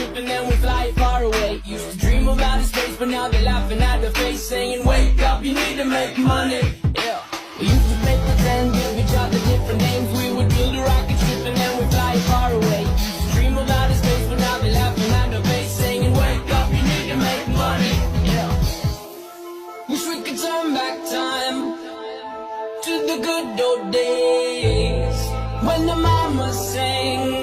ship and then we fly far away. Used to dream of outer space, but now they're laughing at the face, saying, wake up, you need to make money. Yeah. We used to play pretend, give each other different names. We would build a rocket ship and then we fly far away. Used to dream of outer space, but now they're laughing at the face, saying, wake up, you need to make money. Yeah. Wish we could turn back time to the good old days when the mama sang